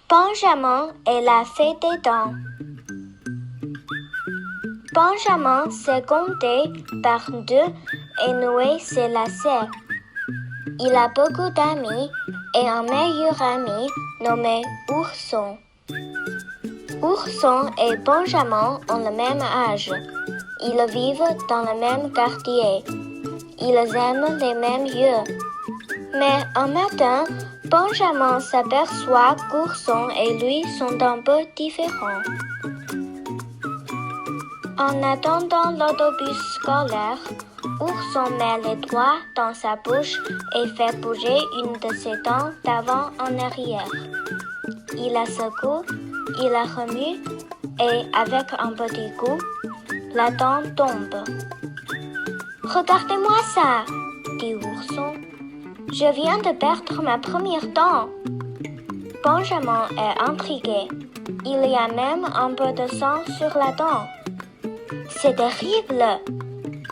Benjamin et la fée des dents. Benjamin s'est compté par deux et noué ses lacets. Il a beaucoup d'amis et un meilleur ami nommé Ourson. Ourson et Benjamin ont le même âge. Ils vivent dans le même quartier. Ils aiment les mêmes lieux. Mais un matin, Benjamin s'aperçoit qu'Ourson et lui sont un peu différents. En attendant l'autobus scolaire, Ourson met les doigts dans sa bouche et fait bouger une de ses dents d'avant en arrière. Il la secoue, il la remue et avec un petit coup, la dent tombe. « Regardez-moi ça !» dit Ourson. « Je viens de perdre ma première dent. » Benjamin est intrigué. Il y a même un peu de sang sur la dent. « C'est terrible !»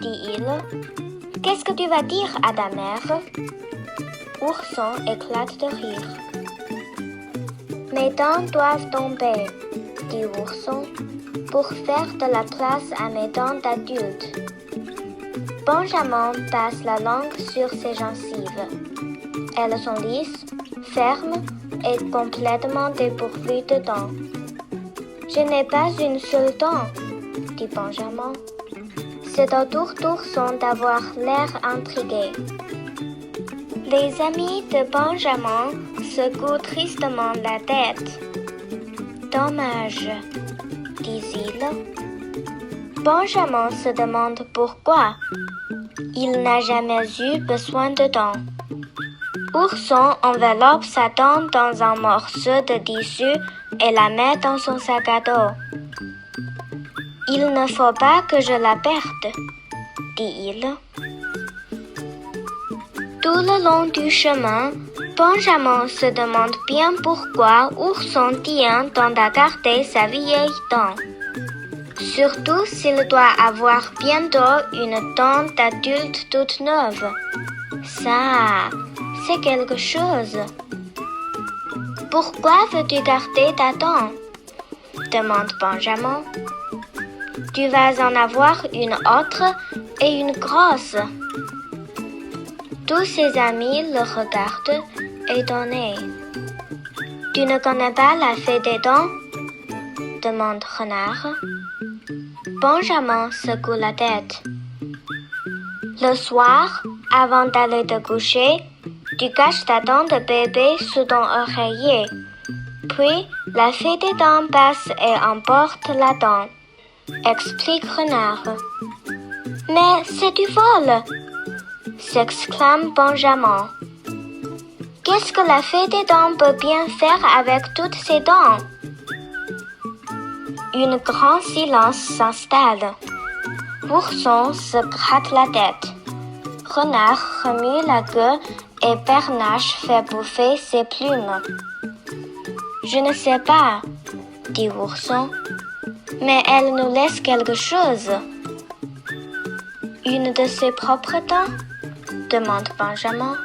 dit-il. « Qu'est-ce que tu vas dire à ta mère ?» Ourson éclate de rire. « Mes dents doivent tomber, » dit Ourson, « pour faire de la place à mes dents d'adulte. » Benjamin passe la langue sur ses gencives. Elles sont lisses, fermes et complètement dépourvues de dents. « Je n'ai pas une seule dent, » dit Benjamin. C'est au tour d'Ourson d'avoir l'air intrigué. Les amis de Benjamin secouent tristement la tête. « Dommage, » disent-ils. Benjamin se demande pourquoi. Il n'a jamais eu besoin de dents. Ourson enveloppe sa dent dans un morceau de tissu et la met dans son sac à dos. « Il ne faut pas que je la perde, » dit-il. Tout le long du chemin, Benjamin se demande bien pourquoi Ourson tient tant à garder sa vieille dent. Surtout s'il doit avoir bientôt une dent d'adulte toute neuve. Ça, c'est quelque chose. « Pourquoi veux-tu garder ta dent ?» demande Benjamin. « Tu vas en avoir une autre et une grosse. » Tous ses amis le regardent étonnés. « Tu ne connais pas la fée des dents ?» demande Renard. Benjamin secoue la tête. Le soir, avant d'aller te coucher, tu caches ta dent de bébé sous ton oreiller. Puis, la fée des dents passe et emporte la dent, explique Renard. « Mais c'est du vol !» s'exclame Benjamin. « Qu'est-ce que la fée des dents peut bien faire avec toutes ses dents ?» Un grand silence s'installe. Ourson se gratte la tête. Renard remue la queue et Bernache fait bouffer ses plumes. « Je ne sais pas, » dit Ourson, « mais elle nous laisse quelque chose. » « Une de ses propres dents ?» demande Benjamin.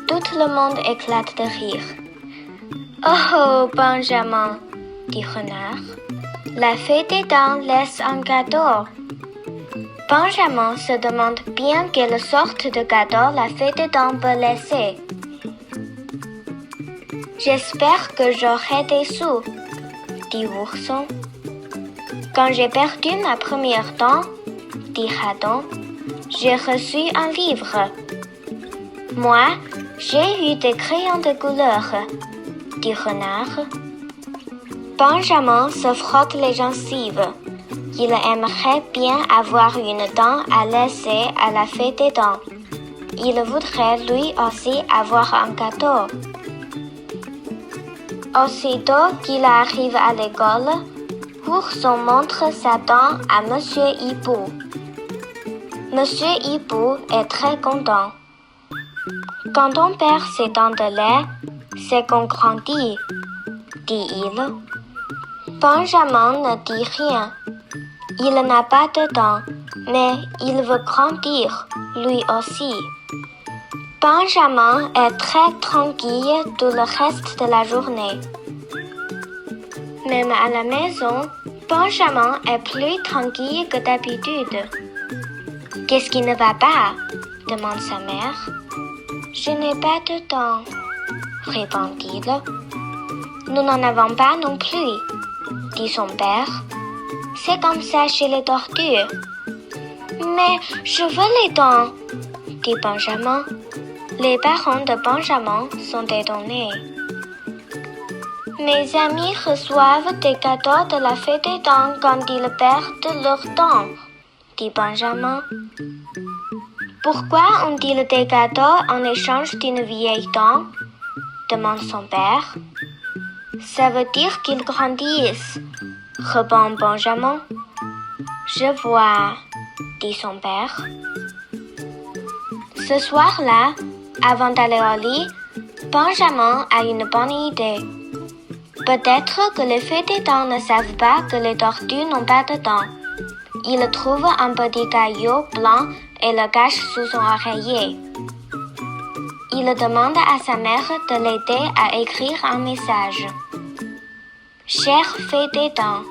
Tout le monde éclate de rire. « Oh, Benjamin !» dit Renard. « La fée des dents laisse un cadeau. » Benjamin se demande bien quelle sorte de cadeau la fée des dents peut laisser. « J'espère que j'aurai des sous, » dit Ourson. « Quand j'ai perdu ma première dent, » dit Radon, « j'ai reçu un livre. » « Moi, j'ai eu des crayons de couleur, » dit Renard. Benjamin se frotte les gencives. Il aimerait bien avoir une dent à laisser à la fée des dents. Il voudrait lui aussi avoir un cadeau. Aussitôt qu'il arrive à l'école, Ourson montre sa dent à Monsieur Hibou. Monsieur Hibou est très content. Quand on perd ses dents de lait, c'est qu'on grandit, dit-il. Benjamin ne dit rien. Il n'a pas de dents, mais il veut grandir, lui aussi. Benjamin est très tranquille tout le reste de la journée. Même à la maison, Benjamin est plus tranquille que d'habitude. « Qu'est-ce qui ne va pas ?» demande sa mère. « Je n'ai pas de temps, » répond-il. « Nous n'en avons pas non plus, » dit son père. « C'est comme ça chez les tortues. »« Mais je veux les dents, » dit Benjamin. Les parents de Benjamin sont étonnés. « Mes amis reçoivent des cadeaux de la fête des dents quand ils perdent leurs dents, » dit Benjamin. « Pourquoi ont-ils des cadeaux en échange d'une vieille dent ?» demande son père. « Ça veut dire qu'ils grandissent, » répond Benjamin. « Je vois, » dit son père. Ce soir-là, avant d'aller au lit, Benjamin a une bonne idée. Peut-être que les fées des dents ne savent pas que les tortues n'ont pas de dents. Il trouve un petit caillou blanc et le cache sous son oreiller. Il demande à sa mère de l'aider à écrire un message. « Chère fée des dents,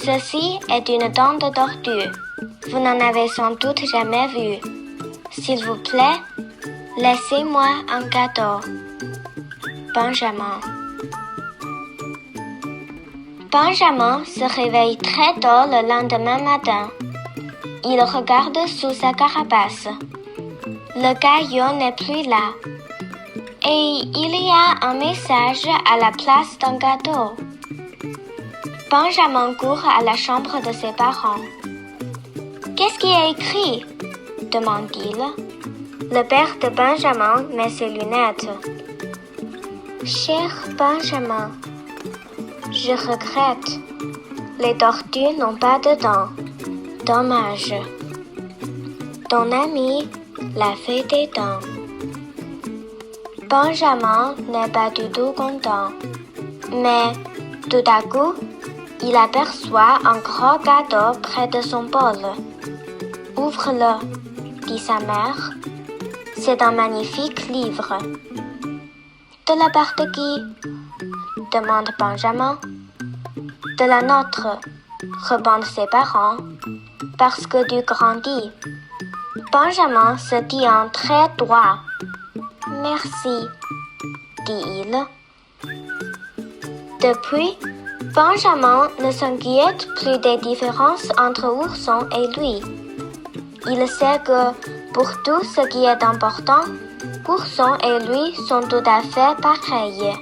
ceci est une dent de tortue. Vous n'en avez sans doute jamais vu. S'il vous plaît, laissez-moi un cadeau. Benjamin. » Benjamin se réveille très tôt le lendemain matin. Il regarde sous sa carapace. Le caillou n'est plus là. Et il y a un message à la place d'un cadeau. Benjamin court à la chambre de ses parents. « Qu'est-ce qui est écrit ?» demande-t-il. Le père de Benjamin met ses lunettes. « Cher Benjamin, je regrette. Les tortues n'ont pas de dents. Dommage. Ton ami, la fée des dents. » Benjamin n'est pas du tout content. Mais, tout à coup, il aperçoit un gros cadeau près de son bol. « Ouvre-le, » dit sa mère. « C'est un magnifique livre. »« De la part de qui ?» demande Benjamin. « De la nôtre, » répondent ses parents, « parce que tu grandis. » Benjamin se tient très droit. « Merci, » dit-il. Depuis, Benjamin ne s'inquiète plus des différences entre Ourson et lui. Il sait que, pour tout ce qui est important, Ourson et lui sont tout à fait pareils.